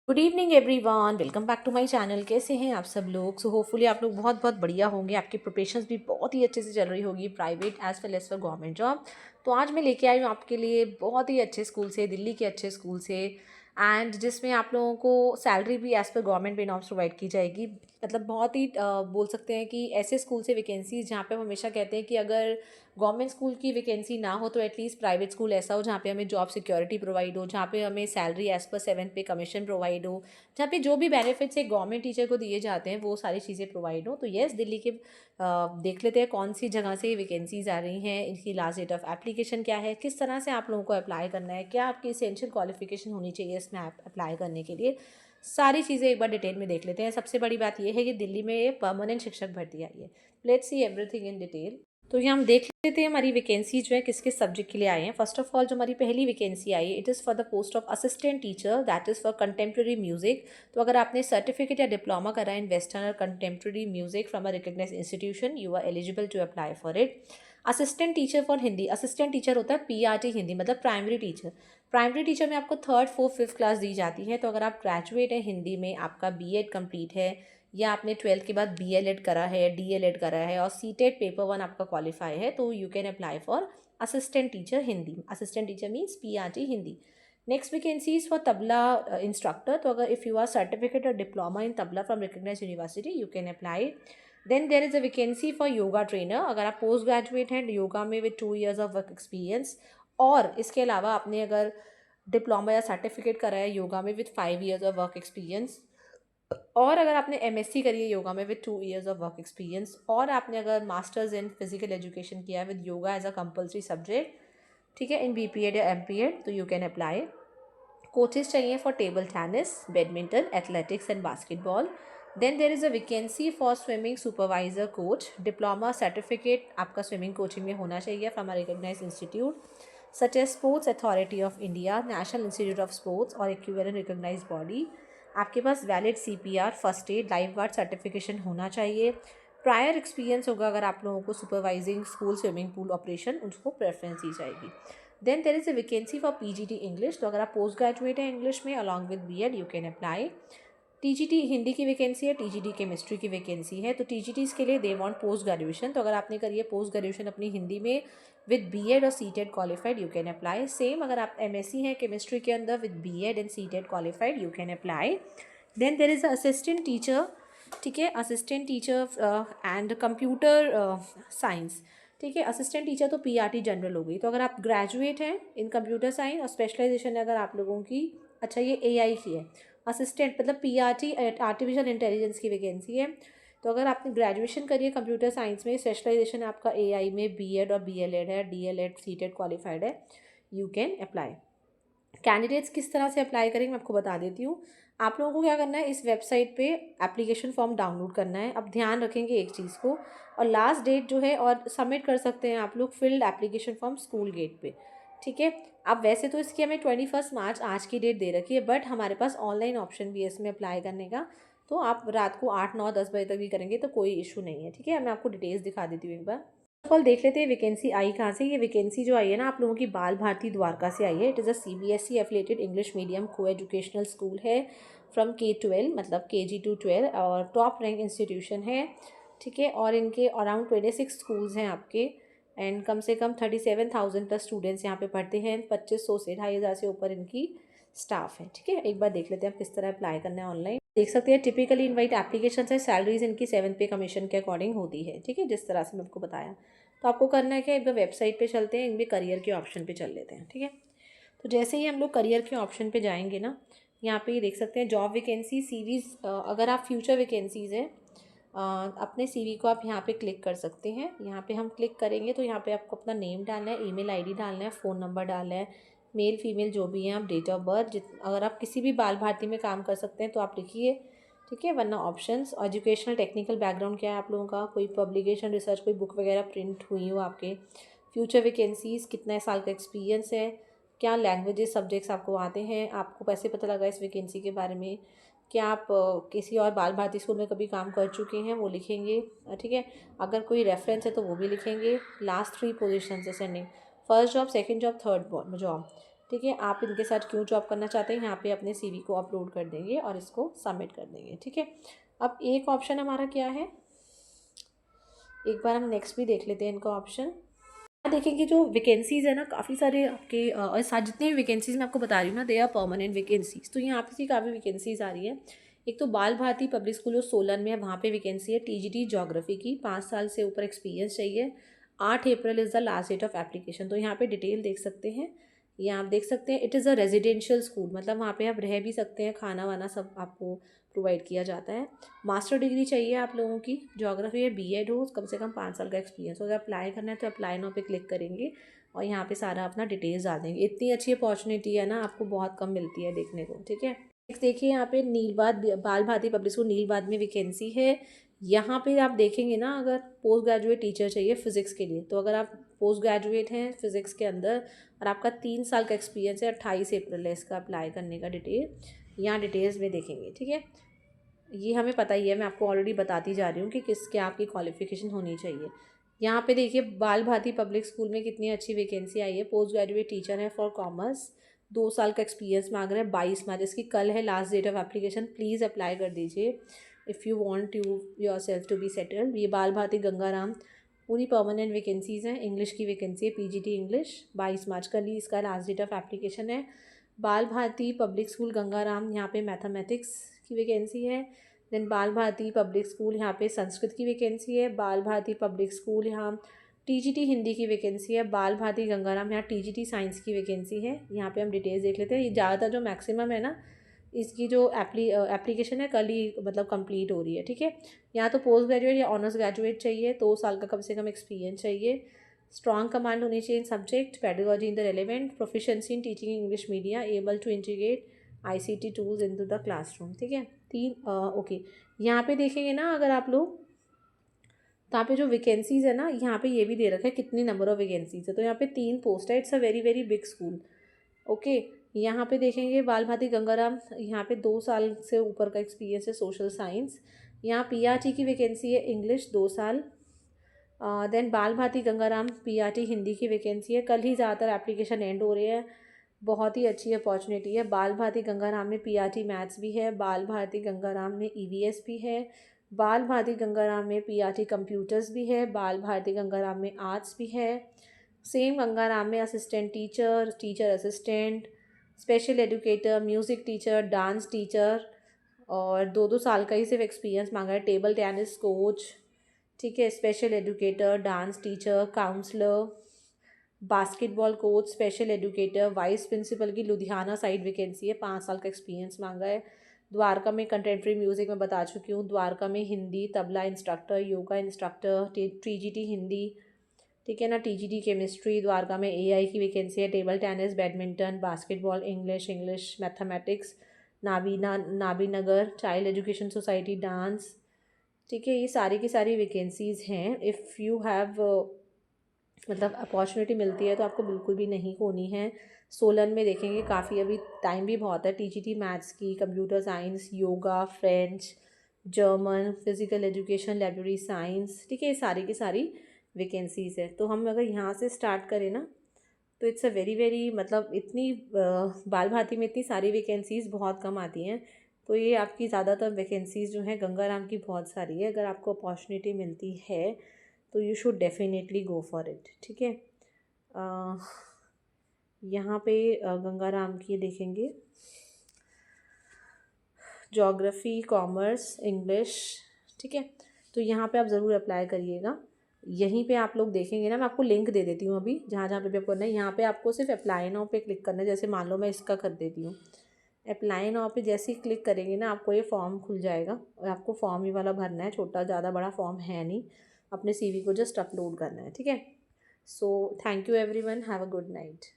Good evening everyone, welcome back to my channel. कैसे हैं आप सब लोग? सो होपफुली आप लोग बहुत बहुत बढ़िया होंगे। आपकी प्रिपरेशंस भी बहुत ही अच्छे से चल रही होगी, private as well as for government job. तो आज मैं लेके आई हूँ आपके लिए बहुत ही अच्छे स्कूल से, दिल्ली के अच्छे स्कूल से, एंड जिसमें आप लोगों को सैलरी भी एज पर गवर्नमेंट पे नॉर्म्स प्रोवाइड की जाएगी। मतलब बहुत ही बोल सकते हैं कि ऐसे स्कूल से वैकेंसीज जहाँ पे हम हमेशा कहते हैं कि अगर गवर्नमेंट स्कूल की वैकेंसी ना हो तो एटलीस्ट प्राइवेट स्कूल ऐसा हो जहाँ पे हमें जॉब सिक्योरिटी प्रोवाइड हो, जहाँ पे हमें सैलरी एज पर 7 पे कमीशन प्रोवाइड हो, जहाँ पे जो भी बेनिफिट्स एक गवर्नमेंट टीचर को दिए जाते हैं वो सारी चीज़ें प्रोवाइड हो। तो येस, दिल्ली के देख लेते हैं कौन सी जगह से वैकेंसीज आ रही हैं, इनकी लास्ट डेट ऑफ एप्लीकेशन क्या है, किस तरह से आप लोगों को अप्लाई करना है, क्या आपकी इसेंशियल क्वालिफिकेशन होनी चाहिए इसमें अप्लाई करने के लिए। सारी चीज़ें एक बार डिटेल में देख लेते हैं। सबसे बड़ी बात यह है कि दिल्ली में ये परमानेंट शिक्षक भर्ती आई है। Let's see everything in detail. तो ये हम देख लेते हैं हमारी वैकेंसी जो है किस किस सब्जेक्ट के लिए आई हैं। फर्स्ट ऑफ ऑल जो हमारी पहली वैकेंसी आई है, it is for the post of assistant teacher, that is for contemporary music. तो अगर आपने सर्टिफिकेट या डिप्लोमा करा है इन वेस्टर्न और contemporary music from a recognise institution, you are eligible to apply for it. Assistant teacher for Hindi, assistant teacher होता है PRT Hindi, मतलब प्राइमरी टीचर। प्राइमरी टीचर में आपको थर्ड फोर्थ फिफ्थ क्लास दी जाती है। तो अगर आप ग्रेजुएट हैं हिंदी में, आपका बीएड कंप्लीट है, या आपने 12th के बाद बीएलएड करा है, डीएलएड करा है और सीटेट पेपर 1 आपका क्वालिफाई है, तो you can apply for assistant teacher Hindi. Assistant teacher means PRT Hindi. Next vacancy is for tabla instructor. तो अगर इफ़ यू आर सर्टिफिकेट और diploma in tabla from recognise university, you can apply. Then there is a vacancy for yoga trainer. अगर आप post graduate हैं yoga में with 2 years of work experience, और इसके अलावा आपने अगर डिप्लोमा या सर्टिफिकेट करा है योगा में with 5 years of work experience, और अगर आपने एमएससी करी है योगा में with 2 years of work experience, और आपने अगर मास्टर्स इन फिजिकल एजुकेशन किया है with yoga as a compulsory subject, ठीक है, इन बीपीएड या एमपीएड, तो यू कैन अप्लाई। कोचेस चाहिए for table tennis, badminton, athletics and basketball. Then there is a vacancy for swimming supervisor coach. Diploma certificate आपका swimming coaching में होना चाहिए from a recognise institute such as sports authority of India, national institute of sports और equivalent recognise body. आपके पास valid CPR, first aid, life guard certification होना चाहिए। Prior experience होगा अगर आप लोगों को supervising school swimming pool operation, उसको प्रेफरेंस दी जाएगी। Then there is a vacancy for PGT English. तो अगर आप पोस्ट ग्रेजुएट हैं इंग्लिश में along with BEd, you can apply. TGT Hindi की वैकेंसी है, टीजीटी केमिस्ट्री की वैकेंसी है। तो टीजीटीज़ के लिए दे वांट पोस्ट ग्रेजुएशन। तो अगर आपने करी है पोस्ट ग्रेजुएशन अपनी हिंदी में विद बीएड और CTET qualified, you can apply. Same अगर आप एमएससी हैं केमिस्ट्री के अंदर with BEd and CTET qualified, you can apply. Then there is a assistant teacher, ठीक है, assistant teacher and computer science, ठीक है। असिस्टेंट टीचर तो पीआरटी जनरल हो गई। तो अगर आप ग्रेजुएट हैं इन कंप्यूटर साइंस और स्पेशलाइजेशन है अगर आप लोगों की, अच्छा ये एआई की है, असिस्टेंट मतलब पीआरटी आर्टिफिशियल इंटेलिजेंस की वैकेंसी है। तो अगर आपने ग्रेजुएशन करी है कंप्यूटर साइंस में, स्पेशलाइजेशन आपका एआई में, बीएड और बीएलएड है, डीएलएड सीटेड क्वालिफाइड है, यू कैन अप्लाई। कैंडिडेट्स किस तरह से अप्लाई करेंगे मैं आपको बता देती हूँ। आप लोगों को क्या करना है, इस वेबसाइट पे एप्लीकेशन फॉर्म डाउनलोड करना है। अब ध्यान रखेंगे एक चीज़ को, और लास्ट डेट जो है, और सबमिट कर सकते हैं आप लोग filled application form school gate पे, ठीक है। अब वैसे तो इसकी हमें 21 मार्च आज की डेट दे रखी है, बट हमारे पास ऑनलाइन ऑप्शन भी है इसमें अप्लाई करने का। तो आप रात को 8 9 10 बजे तक भी करेंगे तो कोई इशू नहीं है, ठीक है। मैं आपको डिटेल्स दिखा देती हूँ एक बार। ऑफ ऑल देख लेते हैं वैकेंसी आई कहाँ से। ये वैकेंसी जो आई है ना आप लोगों की बाल भारती द्वारका से आई है। It is a CBSE affiliated English medium को एजुकेशनल स्कूल है फ्रॉम K-12, मतलब KG to 12, और टॉप रैंक इंस्टीट्यूशन है, ठीक है। और इनके अराउंड 26 स्कूल्स हैं आपके, एंड कम से कम 37,000 प्लस स्टूडेंट्स यहाँ पे पढ़ते हैं। 2500 से 2,500 से ऊपर इनकी स्टाफ है, ठीक है। एक बार देख लेते हैं आप किस तरह अप्लाई करना है ऑनलाइन। देख सकते हैं टिपिकली इनवाइट एप्लीकेशन है, सैलरीज इनकी 7 पे कमीशन के अकॉर्डिंग होती है, ठीक है, जिस तरह से मैं आपको बताया। तो आपको करना है क्या, एक बार वेबसाइट पे चलते हैं, इनमें करियर के ऑप्शन पे चल लेते हैं, ठीक है। तो जैसे ही हम लोग करियर के ऑप्शन पे जाएंगे ना, यहाँ पे ये देख सकते हैं जॉब वैकेंसी सीवीज। अगर आप फ्यूचर वैकेंसीज़ हैं, अपने सीवी को आप यहाँ पे क्लिक कर सकते हैं। यहाँ पे हम क्लिक करेंगे तो यहाँ पे आपको अपना नेम डालना है, ईमेल आईडी डालना है, फ़ोन नंबर डालना है, मेल फीमेल जो भी हैं आप, डेट ऑफ बर्थ। अगर आप किसी भी बाल भारती में काम कर सकते हैं तो आप लिखिए, ठीक है। वरना ऑप्शंस, एजुकेशनल टेक्निकल बैकग्राउंड क्या है आप लोगों का, कोई पब्लिकेशन रिसर्च, कोई बुक वगैरह प्रिंट हुई हो आपके। फ्यूचर वैकेंसीज़, कितना साल का एक्सपीरियंस है, क्या लैंग्वेजेस सब्जेक्ट्स आपको आते हैं, आपको कैसे पता लगा इस वैकेंसी के बारे में, क्या आप किसी और बाल भारती स्कूल में कभी काम कर चुके हैं, वो लिखेंगे, ठीक है। अगर कोई रेफरेंस है तो वो भी लिखेंगे। लास्ट 3 पोजीशन से sending, first job, second job, third job. ठीक है, आप इनके साथ क्यों जॉब करना चाहते हैं, यहाँ पे अपने सीवी को अपलोड कर देंगे और इसको सबमिट कर देंगे। ठीक है, अब एक ऑप्शन हमारा क्या है, एक बार हम नेक्स्ट भी देख लेते हैं इनका ऑप्शन। देखेंगे जो वैकेंसीज़ है ना, काफ़ी सारे आपके और साथ जितने भी वैकेंसीज़ मैं आपको बता रही हूँ ना, दे आर परमानेंट वैकेंसीज़। तो यहाँ पे काफ़ी वैकेंसीज़ आ रही है। एक तो बाल भारती पब्लिक स्कूल जो सोलन में है, वहाँ पे वैकेंसी है टीजीटी ज्योग्राफी की, 5 साल से ऊपर एक्सपीरियंस चाहिए। 8 April is the last date of application. तो यहाँ पे डिटेल देख सकते हैं, यहाँ आप देख सकते हैं it is a residential school, मतलब वहाँ पे आप रह भी सकते हैं, खाना वाना सब आपको प्रोवाइड किया जाता है। मास्टर डिग्री चाहिए आप लोगों की, ज्योग्राफी में बीएड हो, कम से कम 5 साल का एक्सपीरियंस हो। अगर अप्लाई करना है तो अप्लाई नाउ पे क्लिक करेंगे और यहाँ पे सारा अपना डिटेल्स डाल देंगे। इतनी अच्छी अपॉर्चुनिटी है ना, आपको बहुत कम मिलती है देखने को। ठीक है, नेक्स्ट देखिए यहाँ पे नीलबाद बाल भारती पब्लिक स्कूल नीलबाद में वैकेंसी है। यहाँ पे आप देखेंगे ना, अगर पोस्ट ग्रेजुएट टीचर चाहिए फिज़िक्स के लिए, तो अगर आप पोस्ट ग्रेजुएट हैं फिज़िक्स के अंदर और आपका 3 साल का एक्सपीरियंस है, 28 अप्रैल है इसका अप्लाई करने का डिटेल, यहाँ डिटेल्स में देखेंगे। ठीक है, ये हमें पता ही है, मैं आपको ऑलरेडी बताती जा रही हूँ कि किस क्या आपकी क्वालिफ़िकेशन होनी चाहिए। यहाँ पे देखिए बाल भारती पब्लिक स्कूल में कितनी अच्छी वैकेंसी आई है। पोस्ट ग्रेजुएट टीचर है फॉर कॉमर्स, 2 साल का एक्सपीरियंस मांग रहे हैं। 22 मार्च इसकी कल है last date of application, please apply कर दीजिए if you want yourself to be settled. ये बाल भारती गंगाराम, पूरी परमानेंट वैकेंसीज़ हैं। इंग्लिश की वैकेंसी है, पीजीटी इंग्लिश, 22 मार्च कल ही इसका लास्ट डेट ऑफ एप्लीकेशन है। बाल भारती पब्लिक स्कूल गंगाराम, यहाँ पे मैथमेटिक्स की वैकेंसी है। देन बाल भारती पब्लिक स्कूल, यहाँ पे संस्कृत की वैकेंसी है। बाल भारती पब्लिक स्कूल, यहाँ टीजीटी हिंदी की वैकेंसी है। बाल भारती गंगाराम, यहाँ टीजीटी साइंस की वैकेंसी है। यहाँ पे हम डिटेल्स देख लेते हैं। ये ज़्यादातर जो मैक्सिमम है ना, इसकी जो एप्लीकेशन है कल ही मतलब कंप्लीट हो रही है। ठीक है, यहाँ तो पोस्ट ग्रेजुएट या ऑनर्स ग्रेजुएट चाहिए, 2 साल का कम से कम एक्सपीरियंस चाहिए। स्ट्रॉन्ग कमांड होनी चाहिए in subject, pedagogy in the relevant, proficiency in teaching English media, able to integrate ICT tools into the classroom. ठीक है, 3 ओके। यहाँ पे देखेंगे ना अगर आप लोग, तो यहाँ पे जो वैकेंसीज़ है ना, यहाँ पे ये भी दे रखा है कितनी नंबर ऑफ वैकेंसीज़ है। तो यहाँ पे 3 पोस्ट है, it's a very very big school. Okay, यहाँ पे देखेंगे बाल भारती गंगाराम, यहाँ पे 2 साल से ऊपर का एक्सपीरियंस है सोशल साइंस। यहाँ पीआरटी की वैकेंसी है इंग्लिश 2 साल। देन बाल भारती गंगाराम पीआरटी हिंदी की वैकेंसी है, कल ही ज़्यादातर एप्लीकेशन एंड हो रहे हैं। बहुत ही अच्छी अपॉर्चुनिटी है। बाल भारती गंगाराम में पीआरटी मैथ्स भी है, बाल भारती गंगाराम में ईवीएस भी है, बाल भारती गंगाराम में पीआरटी कंप्यूटर्स भी है, बाल भारती गंगाराम में आर्ट्स भी है। सेम गंगाराम में assistant teacher, teacher assistant, special educator, music teacher, dance teacher, और 2-2 साल का ही सिर्फ एक्सपीरियंस मांगा है। टेबल टेनिस कोच, ठीक है, special educator, dance teacher, counsellor, basketball coach, special educator, vice principal की लुधियाना साइड वैकेंसी है, 5 साल का एक्सपीरियंस मांगा है। द्वारका में कंटेम्प्रेरी म्यूज़िक में बता चुकी हूँ, द्वारका में Hindi tabla instructor, yoga instructor, TGT Hindi, ठीक है ना, टीजीटी केमिस्ट्री। द्वारका में एआई की वैकेंसी है, table tennis, badminton, basketball, English mathematics, Nabinagar child education society, dance. ठीक है, ये सारी की सारी वैकेंसीज़ हैं। इफ़ यू हैव मतलब अपॉर्चुनिटी मिलती है तो आपको बिल्कुल भी नहीं खोनी है। सोलन में देखेंगे काफ़ी, अभी टाइम भी बहुत है। टीजीटी मैथ्स की, computer science, yoga, French, German, physical education, library science, ठीक है, ये सारी की सारी वैकेंसीज़ है। तो हम अगर यहाँ से स्टार्ट करें ना, तो इट्स अ वेरी वेरी मतलब इतनी बाल भारती में इतनी सारी वैकेंसीज़ बहुत कम आती हैं। तो ये आपकी ज़्यादातर वैकेंसीज़ जो हैं गंगाराम की बहुत सारी है। अगर आपको अपॉर्चुनिटी मिलती है तो you should definitely go for it. ठीक है, यहाँ पे गंगाराम की देखेंगे ज्योग्राफी, कॉमर्स, इंग्लिश, ठीक है, तो यहाँ पे आप ज़रूर अप्लाई करिएगा। यहीं पे आप लोग देखेंगे ना, मैं आपको लिंक दे देती हूँ अभी, जहाँ जहाँ पे भी आपको करना है। यहाँ पे आपको सिर्फ अप्लाई नाउ पे क्लिक करना है। जैसे मान लो मैं इसका कर देती हूँ, अप्लाई नाउ पे जैसे ही क्लिक करेंगे ना, आपको ये फॉर्म खुल जाएगा और आपको फॉर्म ही वाला भरना है। छोटा ज़्यादा बड़ा फॉर्म है नहीं, अपने सीवी को जस्ट अपलोड करना है। ठीक है, so thank you everyone, have a good night.